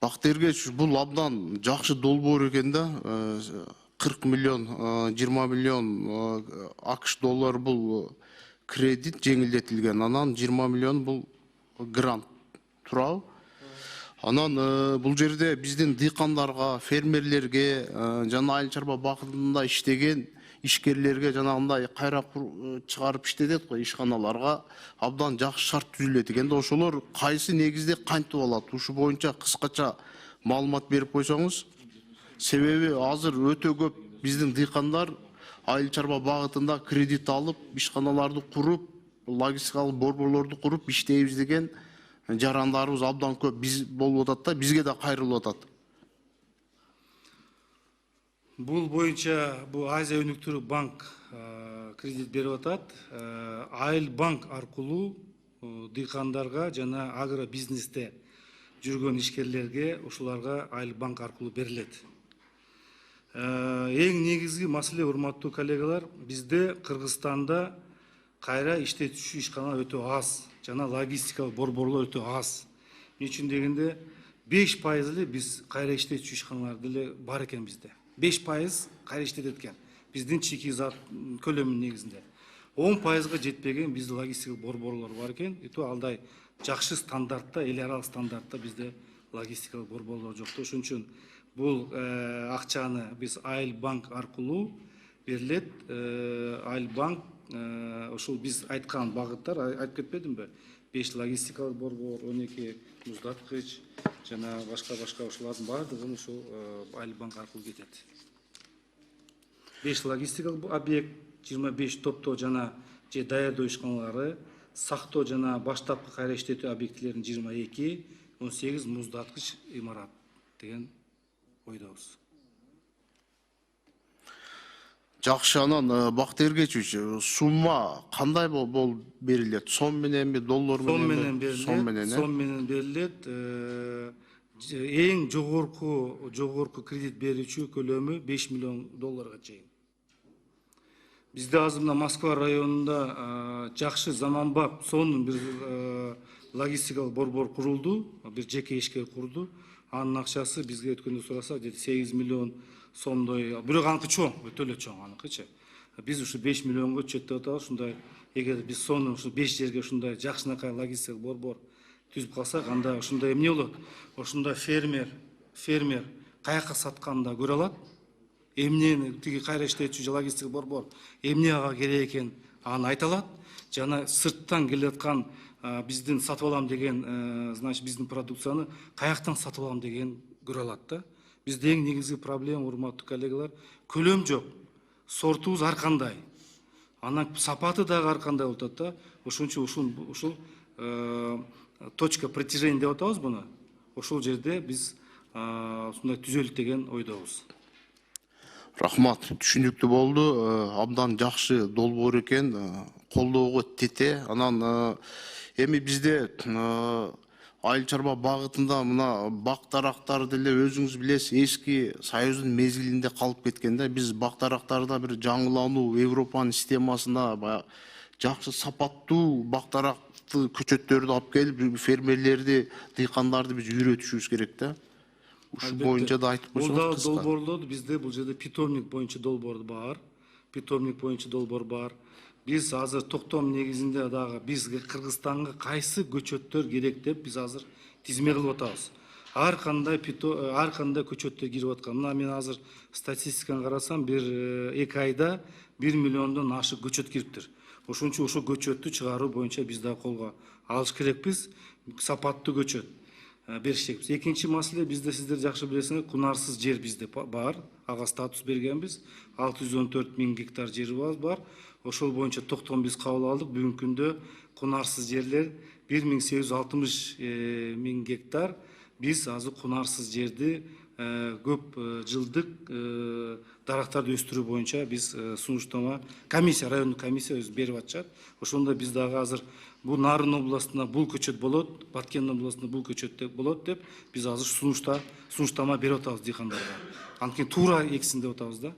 Бактыергеч, бул абдан жакшы долбоор экен да. 40 миллион, 20 миллион АКШ доллар бул кредит жеңилдетилген. Анан 20 миллион бул грант турабы. Анан бул жерде биздин дыйкандарга, фермерлерге, жана айыл чарба багытында иштеген ишкерлерге жанагындай кайра чыгарып иштетет го, ишканаларга абдан жакшы шарт түзүлөт экен да. Ошолор кайсы негизде кантип алат? Ушу боюнча кыскача маалымат берип койсоңуз. Себеби азыр өтө көп биздин дыйкандар айыл чарба багытында кредит алып, ишканаларды куруп, логистикалык борборлорду куруп иштейбиз деген жарандарыбыз абдан көп биз болуп атат да, бизге да кайрылып атат. Бул боюнча бул Азия өнүктүрүү банк кредит берип атат. Айыл банк аркылуу дыйкандарга жана агро бизнесте жүргөн ишкерлерге ушуларга айыл банк аркылуу берилет. Эң негизги маселе, урматтуу коллегалар, бизде Кыргызстанда кайра иштетүүчү ишканалар өтө аз, жана логистикалык борборлор өтө аз. Эмне үчүн дегенде 5% эле биз кайра иштетүүчү ишканалар деле бар экен бизде. 5% кайра иштетет экен биздин чеки зат көлөмүнүн негизинде. 10%га жетпеген бизде логистикалык борборлор бар экен. Алдай жакшы стандартта, эл аралык стандартта бизде логистикалык борборлор жок. Ошон үчүн бул акчаны биз айыл банк аркылуу берилет. Айыл банк ошол биз айткан багыттар, айтып кетпедимби? 5 логистикалык борбор, 12 муздаткыч жана башка ошолордун баардыгын ушул айыл банк аркылуу кетет. 5 логистикалык объект, 25 топтоо жана же даярдоо ишканалары, сактоо жана баштапкы кайра иштетүү объектилеринин 22, 18 муздаткыч имарат деген ойдобуз. Жакшы, анан Бактыергечич, сумма кандай болуп берилет? Сом мененби, доллар мененби? Сом менен берилет. Эң жогорку кредит берүүчү көлөмү 5 миллион долларга чейин. Бизде азыр мына Москва районунда жакшы заманбап сонун бир логистикалык борбор курулду, бир жеке ишкер курду. Анын акчасы бизге өткөндө сураса 8 миллион сомдой, бирок аныкы чоң, өтө эле чоң аныкычы. Биз ушу 5 миллионго чөттөп атабыз. Ушундай, эгер биз сону ушу 5 жерге ушундай жакшынакай логистикалык борбор түзүп калсак, анда ушундай эмне болот? Ошондо фермер каяка сатканда көрө алат. Эмнени тиги кайра иштетүүчү логистикалык борбор эмне ага керек экен аны айта алат. Жана сырттан келаткан биздин сатып алам деген, значит, биздин продукцияны каяктан сатып алам деген көрө алат да. Бизде эң негизги проблема, урматтуу коллегалар, көлөм жок. Сортубуз ар кандай. Анан сапаты дагы ар кандай болуп атат да. Ошон үчүн ушул точка притяжения деп атабыз буну. Ошол жерде биз ушундай түзөлүт деген ойдобуз. Рахмат, түшүнүктүү болду. Абдан жакшы долбоор экен, колдоого тете. Анан эми бизде айыл чарба багытында мына бак дарактар деле өзүңүз билесиз, эски Союздун мезгилинде калып кеткен да. Биз бак дарактарда бир жаңылануу Европанын системасына жакшы сапаттуу бак даракты көчөттөрдү алып келип, фермерлерди, дыйкандарды биз үйрөтүшүбүз керек да. Ушу боюнча да айтып койсоңуз кыска. Долборлор бизде бул жерде питомник боюнча долбоор бар. Биз азыр токтом негизинде дагы бизге Кыргызстанга кайсы көчөттөр керек деп биз азыр тизме кылып атабыз. Ар кандай көчөттөр кирип аткан. Мына мен азыр статистиканы карасам, бир 2 айда 1 миллиондон ашык көчөт кириптир. Ошон үчүн ошол көчөттү чыгаруу боюнча биз да колго алыш керекпиз. Сапаттуу көчөт бериш керекпиз. Экинчи маселе, бизде сиздер жакшы билесиңер, кунарсыз жер бизде бар. Ага статус бергенбиз. 614 000 гектар жерибиз бар. Ошол боюнча токтом биз кабыл алдык. Бүгүнкү күндө кунарсыз жерлер 1860 000 гектар. Биз азыр кунарсыз жерди көп жылдык дарактарды өстүрүү боюнча биз сунуштама райондук комиссия өзү берип атышат. Ошондо биз дагы азыр бул Нарын областында бул көчөт болот, Баткен областында бул көчөт болот деп биз азыр сунуштама берип атабыз дыйкандарга. Анткени туура эксин деп атабыз да.